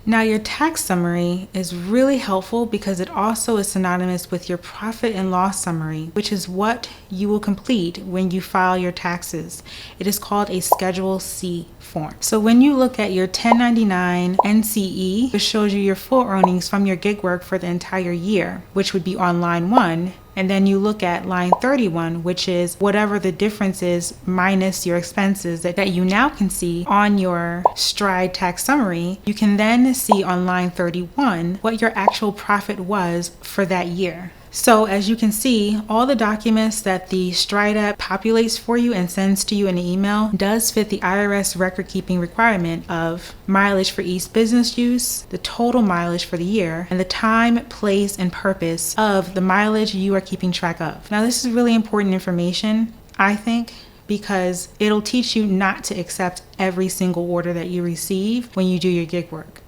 Now, your tax summary is really helpful because it also is synonymous with your profit and loss summary, which is what you will complete when you file your taxes. It is called a Schedule C form. So when you look at your 1099 NCE, it shows you your full earnings from your gig work for the entire year, which would be on line 1. And then you look at line 31, which is whatever the difference is minus your expenses that you now can see on your Stride tax summary. You can then see on line 31 what your actual profit was for that year. So as you can see, all the documents that the Stride app populates for you and sends to you in an email does fit the IRS record keeping requirement of mileage for each business use, the total mileage for the year, and the time, place, and purpose of the mileage you are keeping track of. Now, this is really important information, I think, because it'll teach you not to accept every single order that you receive when you do your gig work.